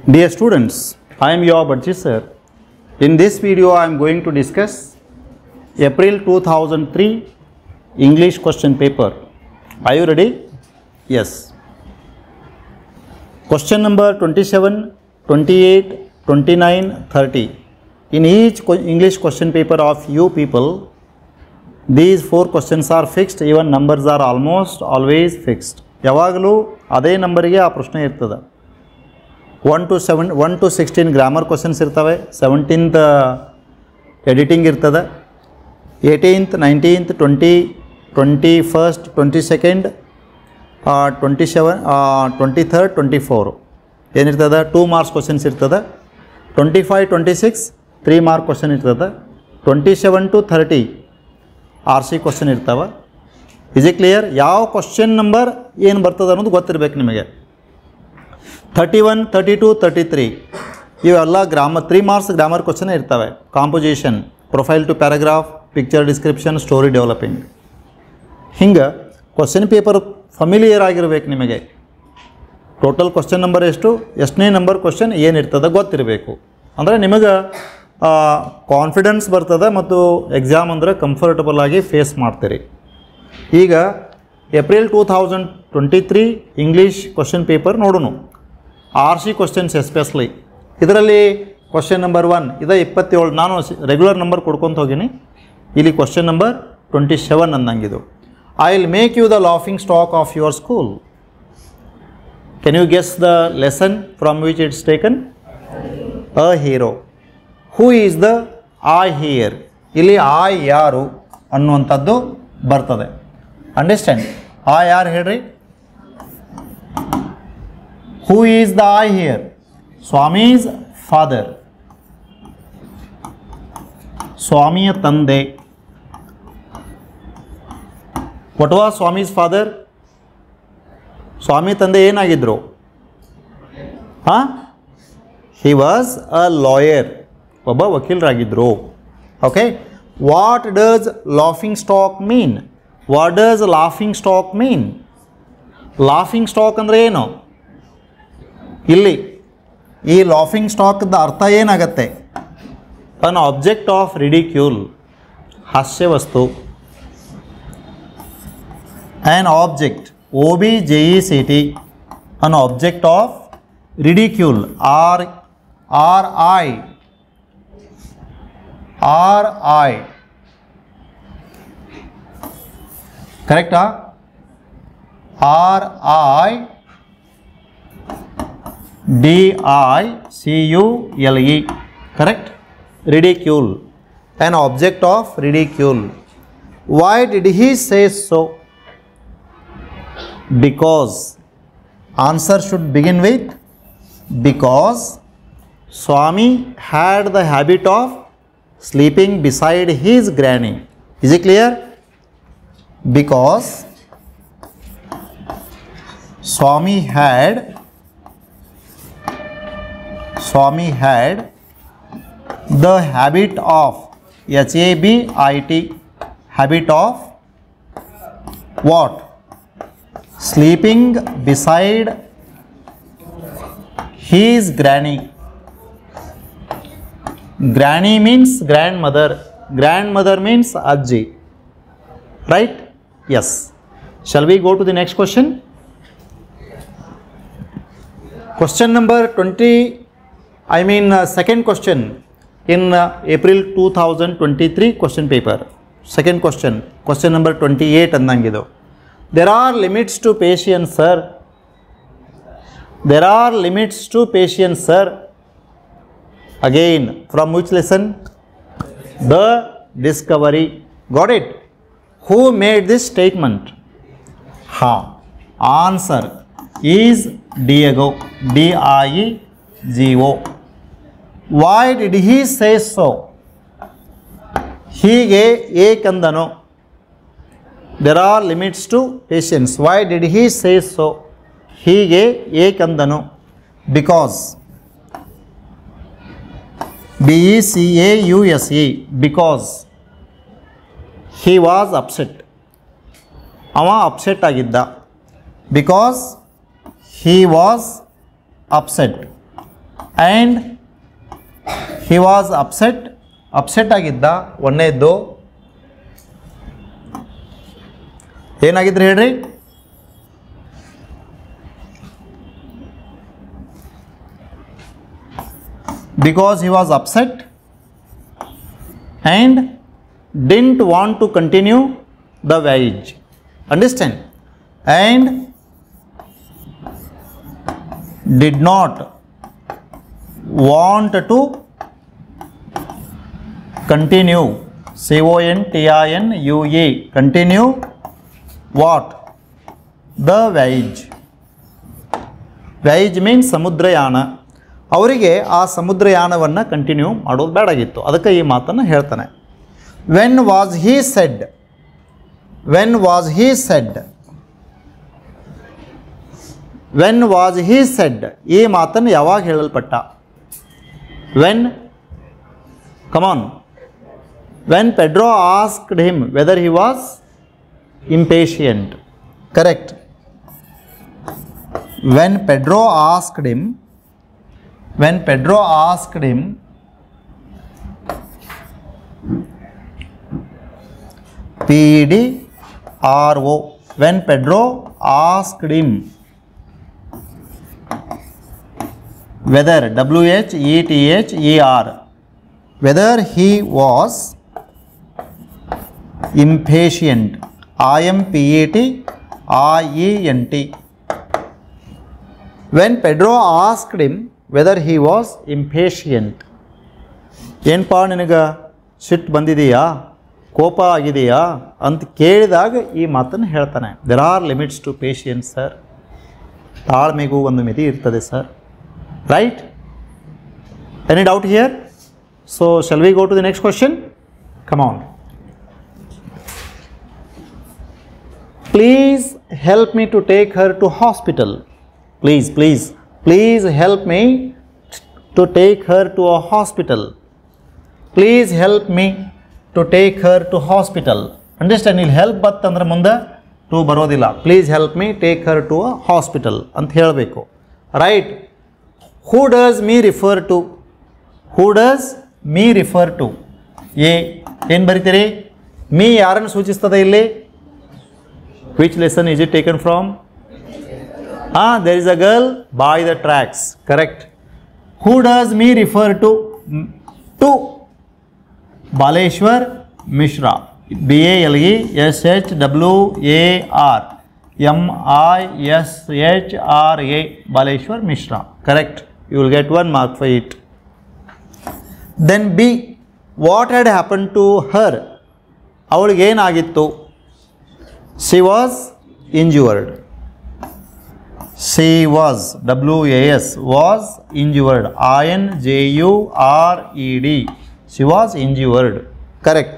Dear students, I am your Badji sir. In this video, I am going to discuss April 2003 English question paper. Are you ready? Yes. Question number 27, 28, 29, 30. In each English question paper of you people, these 4 questions are fixed, even numbers are almost always fixed. ಯಾವಾಗಲೂ ಅದೇ ನಂಬರಿಗೆ ಆ ಪ್ರಶ್ನೆ ಇರ್ತದೆ. 1 to 16 grammar questions ಇರ್ತವೆ, 17th editing ಇರ್ತದೆ, 18th 19th 20 21st 22nd 27 23rd 24 ಏನಿರ್ತದೆ 2 marks questions ಇರ್ತದೆ, 25 26 3 ಮಾರ್ಕ್ ಕ್ವಶನ್ ಇರ್ತದೆ, 27 to 30 RC ಕ್ವಶನ್ ಇರ್ತವೆ. Is it clear? ಯಾವ ಕ್ವಶನ್ ನಂಬರ್ ಏನು ಬರ್ತದೆ ಅನ್ನೋದು ಗೊತ್ತಿರಬೇಕು ನಿಮಗೆ. 31 32 33 ಇವೆಲ್ಲ ಗ್ರಾಮರ್ 3 ಮಾರ್ಕ್ಸ್ ಗ್ರಾಮರ್ ಕ್ವಶನ್ ಇರ್ತವೆ. Composition, profile to paragraph, picture description, story developing. ಹಿಂಗೆ ಕ್ವಶನ್ ಪೇಪರ್ ಫಮಿಲಿಯರ್ ಆಗಿರಬೇಕು ನಿಮಗೆ. ಟೋಟಲ್ ಕ್ವಶನ್ ನಂಬರ್ ಎಷ್ಟು, ಎಷ್ಟನೇ ನಂಬರ್ ಕ್ವಶನ್ ಏನಿರ್ತದೆ ಗೊತ್ತಿರಬೇಕು. ಅಂದರೆ ನಿಮಗೆ ಕಾನ್ಫಿಡೆನ್ಸ್ ಬರ್ತದೆ ಮತ್ತು ಎಕ್ಸಾಮ್ ಅಂದರೆ ಕಂಫರ್ಟಬಲ್ ಆಗಿ ಫೇಸ್ ಮಾಡ್ತೀರಿ. ಈಗ ಏಪ್ರಿಲ್ 2023 ಇಂಗ್ಲೀಷ್ ಕ್ವಶನ್ ಪೇಪರ್ ನೋಡೋಣ. RC questions especially. ಇದರಲ್ಲಿ ಕ್ವಶನ್ ನಂಬರ್ 1 ಇದು 27. ನಾನು ರೆಗ್ಯುಲರ್ ನಂಬರ್ ಕೊಡ್ಕೊತ ಹೋಗೀನಿ. ಇಲ್ಲಿ ಕ್ವಶನ್ ನಂಬರ್ 27 ಅಂದಂಗಿದು. I will make you the laughing stock of your school. Can you guess the lesson from which it's taken? A hero. Who is the I here? ಇಲ್ಲಿ I ಯಾರು ಅನ್ನುವಂಥದ್ದು ಬರ್ತದೆ. Understand? I ಯಾರು ಹೇಳ್ರಿ? Who is the I here? Swami's father. ಸ್ವಾಮಿಯ ತಂದೆ. What was Swami's father? ಸ್ವಾಮಿ ತಂದೆ ಏನಾಗಿದ್ರು? He was a lawyer. ಒಬ್ಬ ವಕೀಲರಾಗಿದ್ರು. Okay. What does laughing stock mean? What does laughing stock mean? Laughing stock ಅಂದರೆ ಏನು? ಇಲ್ಲಿ ಈ ಲಾಫಿಂಗ್ ಸ್ಟಾಕ್ದ ಅರ್ಥ ಏನಾಗತ್ತೆ? ಅನ್ ಆಬ್ಜೆಕ್ಟ್ ಆಫ್ ರಿಡಿಕ್ಯೂಲ್, ಹಾಸ್ಯ ವಸ್ತು. An object, OBJECT, an object of ridicule, RI ಕರೆಕ್ಟಾ? RI DICULE, correct? Ridicule, an object of ridicule. Why did he say so? Because. Answer should begin with because. Swami had the habit of sleeping beside his granny. Is it clear? Because Swami had the habit of, HABIT, habit of what? Sleeping beside his granny. Granny means grandmother. Grandmother means Ajji. Right? Yes. Shall we go to the next question? Question number 20. Second question in April 2023 question paper. Second question, question number 28 ಅಂದಂಗಿದು. There are limits to patience, sir. There are limits to patience, sir. Again, from which lesson? The discovery. Got it? Who made this statement? Answer is Diego. DIEGO. Why did he say so? ಹೀಗೆ ಏಕೆಂದನು? There are limits to patience. Why did he say so? ಹೀಗೆ ಏಕೆಂದನು? Because. BECAUSE. Because he was upset. ಅವ upset ಆಗಿದ್ದ. Because he was upset. And he was upset ಆಗಿದ್ದ. ಒಂದನೇದ್ದು ಏನಾಗಿದ್ರೆ ಹೇಳ್ರಿ, because he was upset and didn't want to continue the voyage. Understand? And did not want to continue, CONTINUE, continue what? The voyage. Voyage means ಸಮುದ್ರಯಾನ. ಅವರಿಗೆ ಆ ಸಮುದ್ರಯಾನವನ್ನು continue ಮಾಡೋದು ಬೇಡಾಗಿತ್ತು, ಅದಕ್ಕೆ ಈ ಮಾತನ್ನು ಹೇಳ್ತಾನೆ. When was he said, when was he said, when was he said, ಈ ಮಾತನ್ನು ಯಾವಾಗ ಹೇಳಲ್ಪಟ್ಟ? When, come on, when Pedro asked him whether he was impatient. Correct. When Pedro asked him, PEDRO, when Pedro asked him whether, WHETHER, whether he was impatient, IMPATIENT. When Pedro asked him whether he was impatient, ಏನಪ್ಪ ನಿನಗೆ ಸಿಟ್ಟು ಬಂದಿದೆಯಾ, ಕೋಪ ಆಗಿದೆಯಾ ಅಂತ ಕೇಳಿದಾಗ ಈ ಮಾತನ್ನು ಹೇಳ್ತಾನೆ. There are limits to patience sir, ತಾಳ್ಮೆಗೂ ಒಂದು ಮಿತಿ ಇರ್ತದೆ sir. Right? Any doubt here? So shall we go to the next question? Come on. Please help me to take her to hospital. Please help me to take her to a hospital. Please help me to take her to hospital. Understand? ಇಲ್ಲಿ help ಬತ್ತಂದ್ರೆ ಮುಂದೆ to ಬರೋದಿಲ್ಲ. Please help me take her to a hospital ಅಂತ ಹೇಳಬೇಕು. Right? Who does me refer to? Who does me refer to? ಏನು ಬರೀತೀರಿ? me ಯಾರನ್ನು ಸೂಚಿಸ್ತದೆ ಇಲ್ಲಿ? Which lesson is it taken from? There is a girl by the tracks. Correct. Who does me refer to? To Baleshwar Mishra. BALESHWAR MISHRA. Baleshwar Mishra. Correct. You will get 1 mark for it. Then B. What had happened to her? ಅವಳಿಗೆ ಏನಾಗಿತ್ತು? She was injured. She was, WAS, was injured. INJURED. She was injured. Correct.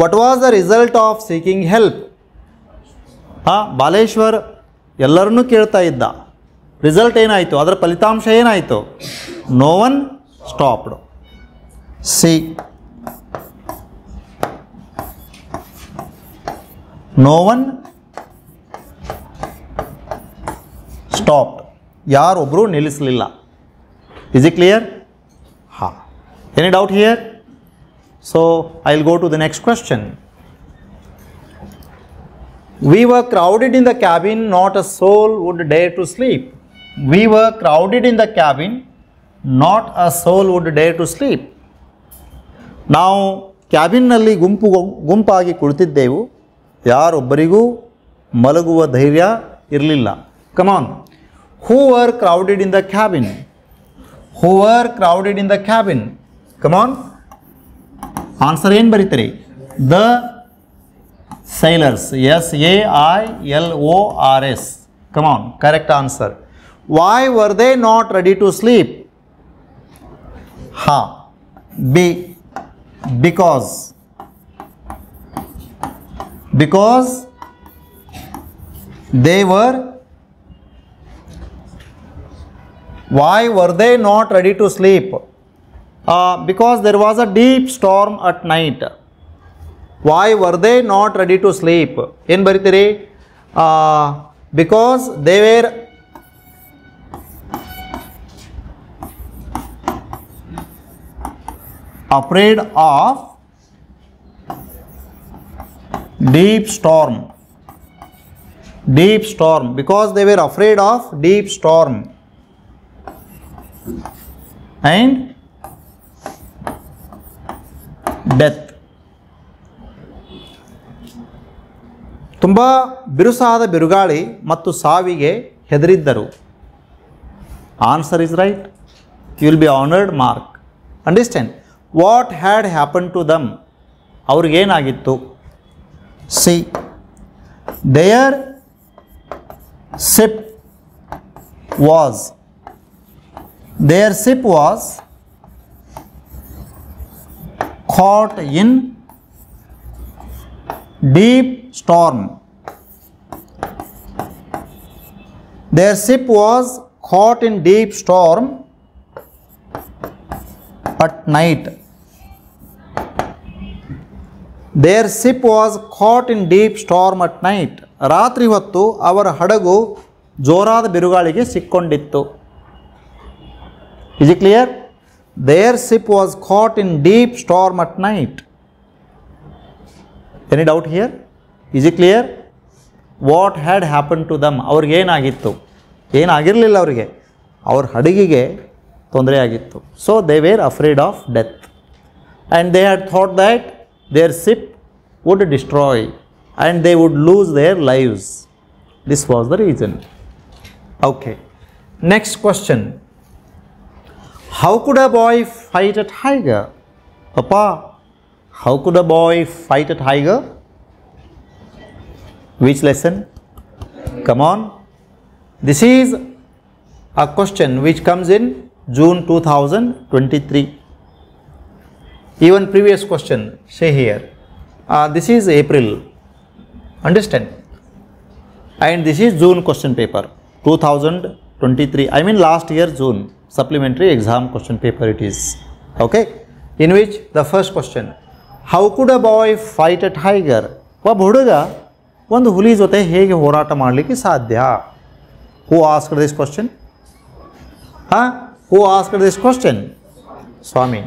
What was the result of seeking help? Baleshwar ಎಲ್ಲರನ್ನೂ ಕೇಳ್ತಾ ಇದ್ದ. Result ಏನಾಯಿತು? ಅದರ ಫಲಿತಾಂಶ ಏನಾಯಿತು? No one stopped. See, no one stopped. ಯಾರೊಬ್ಬರು ನಿಲ್ಲಿಸಲಿಲ್ಲ. Is it clear? Any doubt here? So I'll go to the next question. We were crowded in the cabin, not a soul would dare to sleep. We were crowded in the cabin, not a soul would dare to sleep. ನಾವು ಕ್ಯಾಬಿನ್ನಲ್ಲಿ ಗುಂಪಾಗಿ ಕುಳಿತಿದ್ದೆವು, ಯಾರೊಬ್ಬರಿಗೂ ಮಲಗುವ ಧೈರ್ಯ ಇರಲಿಲ್ಲ. Come on. Who were crowded in the cabin? Who were crowded in the cabin? Come on. Answer ಏನು ಬರೀತೀರಿ? The sailors. SAILORS. Come on. Correct answer. Why were they not ready to sleep? B. because they were. Why were they not ready to sleep? Because there was a deep storm at night. Why were they not ready to sleep? ಏನು ಬರೀತೀರಿ? because they were afraid of deep storm. Deep storm, because they were afraid of deep storm. And death. ತುಂಬ ಬಿರುಸಾದ ಬಿರುಗಾಳಿ ಮತ್ತು ಸಾವಿಗೆ ಹೆದರಿದ್ದರು. Answer is right. You will be honoured mark. Understand. What had happen to them, ಅವ್ರಿಗೇನಾಗಿತ್ತು? C, their ship was caught in deep storm. Their ship was caught in deep storm at night. Their ship was caught in deep storm at night. ರಾತ್ರಿ ಹೊತ್ತು ಅವರ ಹಡಗು ಜೋರಾದ ಬಿರುಗಾಳಿಗೆ ಸಿಕ್ಕೊಂಡಿತ್ತು. Is it clear? Their ship was caught in deep storm at night. Any doubt here? Is it clear? What had happened to them? ಅವ್ರಿಗೆ ಏನಾಗಿತ್ತು? ಏನಾಗಿರಲಿಲ್ಲ ಅವರಿಗೆ, ಅವ್ರ ಹಡಗಿಗೆ ತೊಂದರೆ ಆಗಿತ್ತು. So they were afraid of death. And they had thought that their ship would destroy and they would lose their lives. This was the reason. Okay. Next question. How could a boy fight a tiger? Papa, how could a boy fight a tiger? Which lesson? Come on. This is a question which comes in June 2023. Even previous question, say here. This is April. Understand? And this is June question paper 2023. I mean last year June supplementary exam question paper it is. Okay? In which the first question, how could a boy fight a tiger? ಒಬ್ಬ ಹುಡುಗ ಒಂದು ಹುಲಿ ಜೊತೆ ಹೇಗೆ ಹೋರಾಟ ಮಾಡಲಿಕ್ಕೆ ಸಾಧ್ಯ? Who asked this question? Who asked this question? Swami.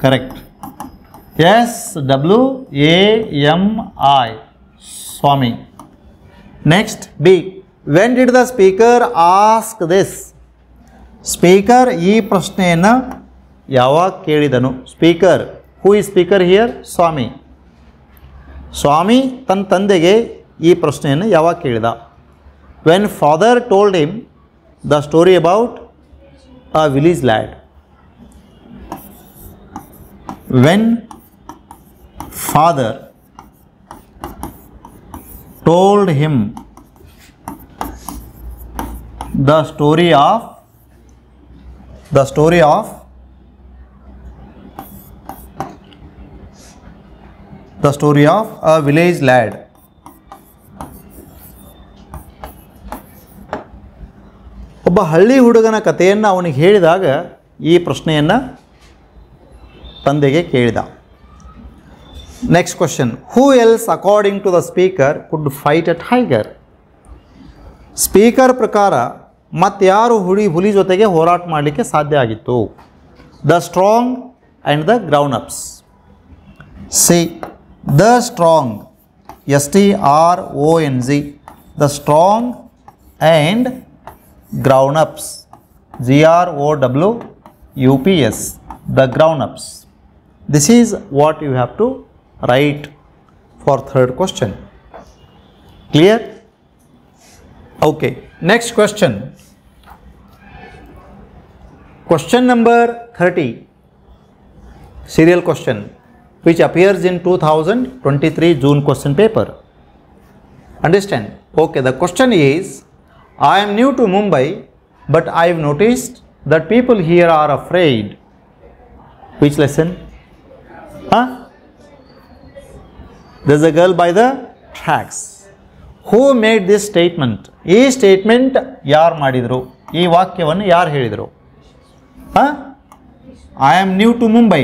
Correct. Yes, W-A-M-I. Swami. Next, B. When did the speaker ask this? Speaker ಈ ಪ್ರಶ್ನೆಯನ್ನು ಯಾವಾಗ ಕೇಳಿದನು? Speaker. Who is speaker here? Swami. ಸ್ವಾಮಿ ತನ್ನ ತಂದೆಗೆ ಈ ಪ್ರಶ್ನೆಯನ್ನು ಯಾವಾಗ ಕೇಳಿದ? When father told him the story about a village lad. When father told him the story of a village lad. ಒಬ್ಬ ಹಳ್ಳಿ ಹುಡುಗನ ಕಥೆಯನ್ನು ಅವನಿಗೆ ಹೇಳಿದಾಗ ಈ ಪ್ರಶ್ನೆಯನ್ನು ತಂದೆಗೆ ಕೇಳಿದ. Next question, who else according to the speaker could fight a tiger? Speaker ಪ್ರಕಾರ ಮತ್ತಾರು ಹುಲಿ ಜೊತೆಗೆ ಹೋರಾಟ ಮಾಡಲಿಕ್ಕೆ ಸಾಧ್ಯ ಆಗಿತ್ತು? The strong and the grown ups. See, the strong, STRONG, the strong and grown ups, GROWUPS, the grown ups. This is what you have to write for third question. Clear? Okay, next question. Question number 30, serial question, which appears in 2023 June question paper. Understand? Okay, the question is, I am new to Mumbai, but I have noticed that people here are afraid. Which lesson? There's a girl by the tracks. Who made this statement? ಈ statement ಯಾರು ಮಾಡಿದರು? ಈ ವಾಕ್ಯವನ್ನು ಯಾರು ಹೇಳಿದರು? I am new to Mumbai,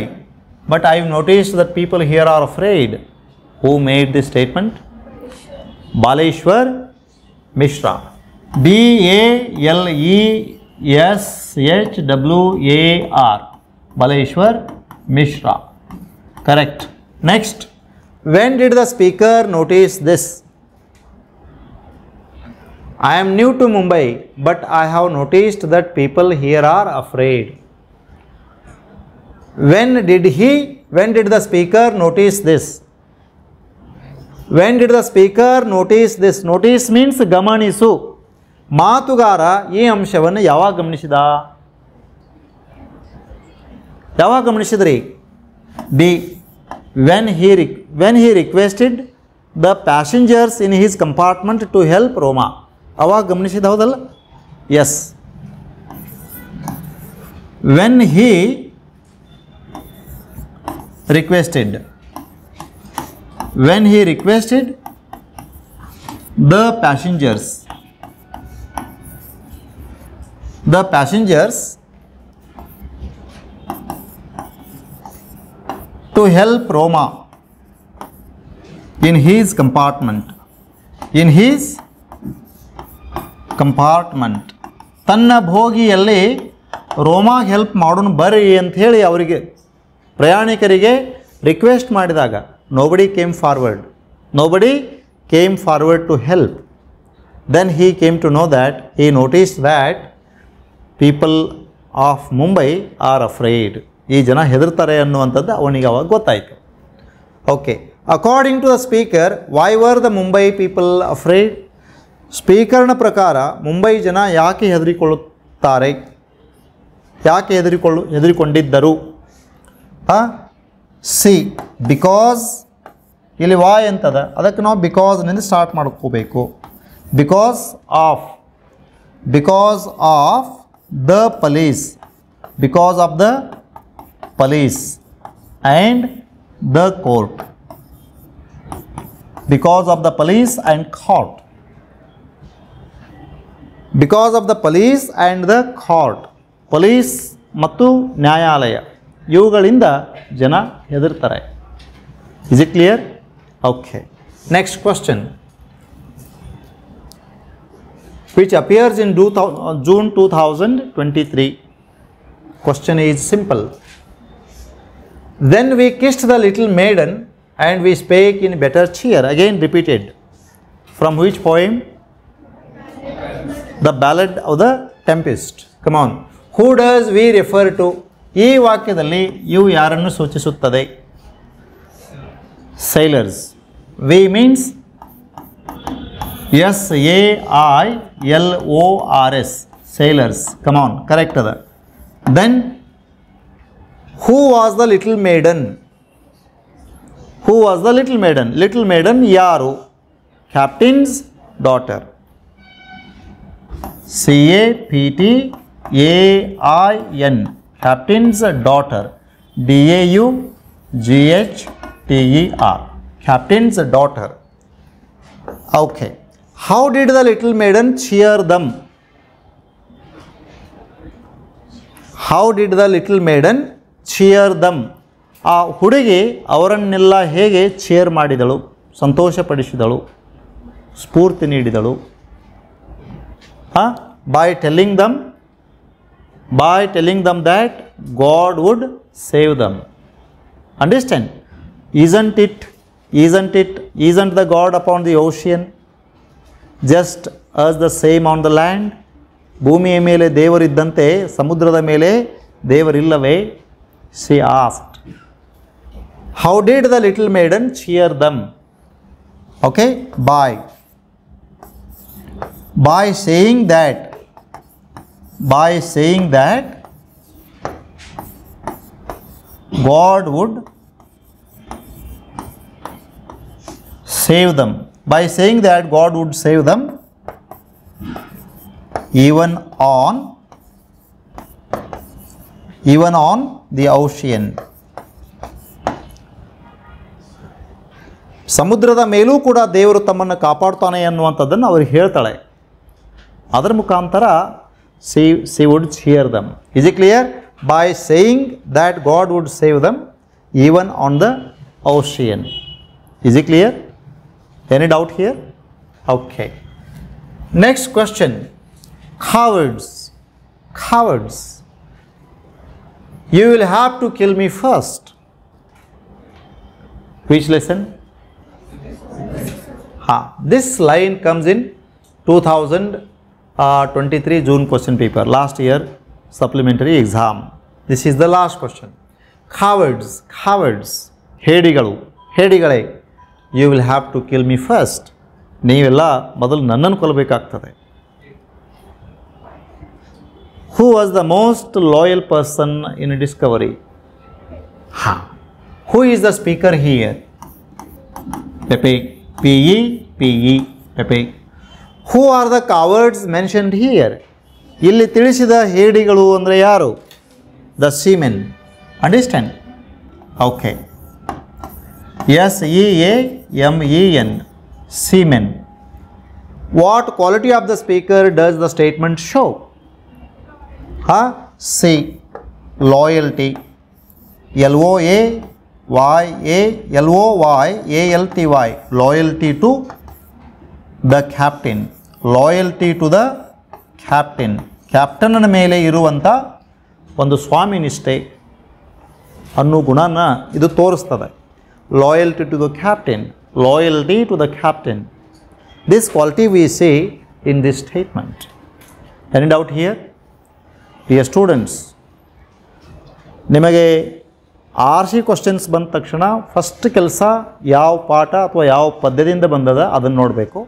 but I have noticed that people here are afraid. Who made this statement? Baleshwar Mishra. BALESHWAR, Baleshwar Mishra. Correct. Next, when did the speaker notice this? I am new to Mumbai, but I have noticed that people here are afraid. When did the speaker notice this? When did the speaker notice this? Notice means ಗಮನಿಸು. ಮಾತುಗಾರ ಈ ಅಂಶವನ್ನು ಯಾವಾಗ ಗಮನಿಸಿದ? ಯಾವಾಗ ಗಮನಿಸಿದ್ರಿ? B. When he requested the passengers in his compartment to help Roma. ಅವಾಗ ಗಮನಿಸಿದ ಹೌದಲ್ಲ? Yes. When he requested the passengers to help Roma in his compartment. ತನ್ನ ಭೋಗಿಯಲ್ಲಿ ರೋಮಾಗೆ help ಮಾಡೋಣ ಬರ್ರಿ ಅಂತ ಹೇಳಿ ಅವರಿಗೆ ಪ್ರಯಾಣಿಕರಿಗೆ ರಿಕ್ವೆಸ್ಟ್ ಮಾಡಿದಾಗ nobody came forward to help. Then he came to know that, he noticed that people of Mumbai are afraid. ಈ ಜನ ಹೆದರ್ತಾರೆ ಅನ್ನುವಂಥದ್ದು ಅವನಿಗೆ ಅವಾಗ ಗೊತ್ತಾಯಿತು. Okay, according to the speaker, why were the Mumbai people afraid? ಸ್ಪೀಕರ್ನ ಪ್ರಕಾರ ಮುಂಬೈ ಜನ ಯಾಕೆ ಹೆದರಿಕೊಳ್ಳುತ್ತಾರೆ? ಯಾಕೆ ಹೆದರಿಕೊಂಡಿದ್ದರು? ಸಿ, ಬಿಕಾಸ್ ಇಲ್ಲಿ ವಾಯ್ ಅಂತದ, ಅದಕ್ಕೆ ನಾವು ಬಿಕಾಸ್ನಿಂದ ಸ್ಟಾರ್ಟ್ ಮಾಡ್ಕೋಬೇಕು. Because of the police, because of the police and the court. Because of the police and court. Because of the police and the court. Police ಮತ್ತು ನ್ಯಾಯಾಲಯ ಇವುಗಳಿಂದ ಜನ ಹೆದರ್ತಾರೆ. Is it clear? Okay. Next question, which appears in June 2023. Question is simple. Then we kissed the little maiden and we spake in better cheer. Again repeated. From which poem? The Ballad of the Tempest. Come on. Who does we refer to? ಈ ವಾಕ್ಯದಲ್ಲಿ ಇವು ಯಾರನ್ನು ಸೂಚಿಸುತ್ತದೆ? Sailors. We means SAILORS. Sailors. Come on. Correct ada. Then who was the little maiden? Little maiden yaru? Captain's daughter. CAPTAIN. Captain's daughter. DAUGHTER. Captain's daughter. Okay. How did the little maiden cheer them? How did the little maiden cheer them? ಆ ಹುಡುಗಿ ಅವರನ್ನೆಲ್ಲ ಹೇಗೆ chair ಮಾಡಿದಳು, ಸಂತೋಷಪಡಿಸಿದಳು, ಸ್ಫೂರ್ತಿ ನೀಡಿದಳು? By telling them that God would save them. Understand? Isn't the God upon the ocean just as the same on the land? ಭೂಮಿಯ ಮೇಲೆ ದೇವರಿದ್ದಂತೆ ಸಮುದ್ರದ ಮೇಲೆ ದೇವರಿಲ್ಲವೇ? She asked. How did the little maiden cheer them? Okay, by saying that God would save them. By saying that God would save them even on the ocean. ಸಮುದ್ರದ ಮೇಲೂ ಕೂಡ ದೇವರು ತಮ್ಮನ್ನು ಕಾಪಾಡ್ತಾನೆ ಅನ್ನುವಂಥದ್ದನ್ನು ಅವ್ರಿಗೆ ಹೇಳ್ತಾಳೆ. ಅದರ ಮುಖಾಂತರ she would cheer them. Is it clear? By saying that God would save them even on the ocean. Is it clear? Any doubt here? Okay. Next question. Cowards. You will have to kill me first. Which lesson? This line comes in 2023 June question paper, last year supplementary exam. This is the last question. Cowards, ಹೇಡಿಗಳು, ಹೇಡಿಗಳೇ, you will have to kill me first. ನೀವೆಲ್ಲ ಮೊದಲು ನನ್ನನ್ನು ಕೊಲ್ಲಬೇಕಾಗ್ತದೆ. Who was the most loyal person in Discovery? Who is the speaker here? Pepe. P-E, Pepe. Who are the cowards mentioned here? ಇಲ್ಲಿ ತಿಳಿಸಿದ ಹೇಡಿಗಳು ಅಂದರೆ ಯಾರು? The seamen. Understand? Okay. S-E-A-M-E-N. Seamen. What quality of the speaker does the statement show? C. Loyalty. L-O-Y-A-L-T-Y. Loyalty to the captain. Loyalty to the captain. ಕ್ಯಾಪ್ಟನ್ನ ಮೇಲೆ ಇರುವಂಥ ಒಂದು ಸ್ವಾಮಿ ನಿಷ್ಠೆ ಅನ್ನೋ ಗುಣನ ಇದು ತೋರಿಸ್ತದೆ. Loyalty to the captain. Loyalty to the captain. This quality we see in this statement. Any doubt here? Dear students, ನಿಮಗೆ RC questions ಬಂದ ತಕ್ಷಣ ಫಸ್ಟ್ ಕೆಲಸ ಯಾವ ಪಾಠ ಅಥವಾ ಯಾವ ಪದ್ಯದಿಂದ ಬಂದದ ಅದನ್ನು ನೋಡಬೇಕು.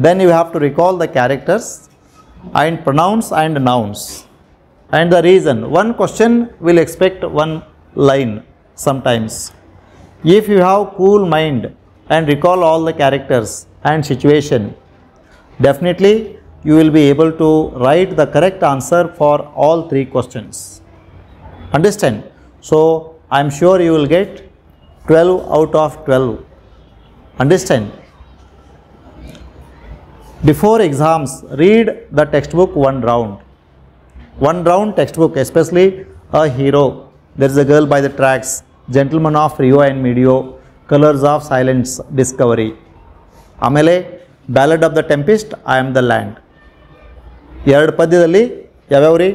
Then you have to recall the characters and pronouns and nouns and the reason. One question will expect one line sometimes. If you have cool mind and recall all the characters and situation, definitely you will be able to write the correct answer for all 3 questions. Understand? So I am sure you will get 12 out of 12. Understand? Before exams, read the textbook one round. One round textbook, especially a hero. There is a girl by the tracks, Gentleman of Rio and Medio, Colors of Silence, Discovery. ಆಮೇಲೆ Ballad of the Tempest, I am the land. 2 ಪದ್ಯದಲ್ಲಿ ಯಾವ್ಯಾವ್ರಿ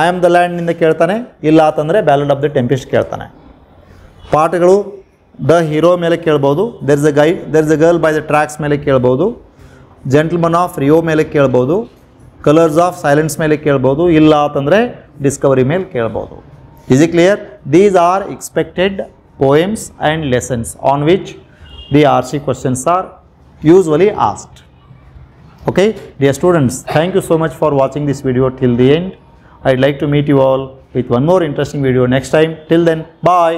I am the ಲ್ಯಾಂಡ್ನಿಂದ ಕೇಳ್ತಾನೆ, ಇಲ್ಲ ಅಂತಂದರೆ ಬ್ಯಾಲಡ್ of the tempest ಕೇಳ್ತಾನೆ. ಪಾಠಗಳು the hero ಮೇಲೆ ಕೇಳ್ಬೋದು, there is a girl by the tracks ಮೇಲೆ ಕೇಳ್ಬೋದು, ಜೆಂಟಲ್ಮನ್ ಆಫ್ ರಿಯೋ ಮೇಲೆ ಕೇಳ್ಬೋದು, ಕಲರ್ಸ್ ಆಫ್ ಸೈಲೆನ್ಸ್ ಮೇಲೆ ಕೇಳ್ಬೋದು, ಇಲ್ಲ ಅಂತಂದರೆ ಡಿಸ್ಕವರಿ ಮೇಲೆ ಕೇಳ್ಬೋದು. Is it clear? These are expected poems and lessons on which the RC questions are usually asked. Okay, dear students, thank you so much for watching this video till the end. I'd like to meet you all with one more interesting video next time. Till then, bye.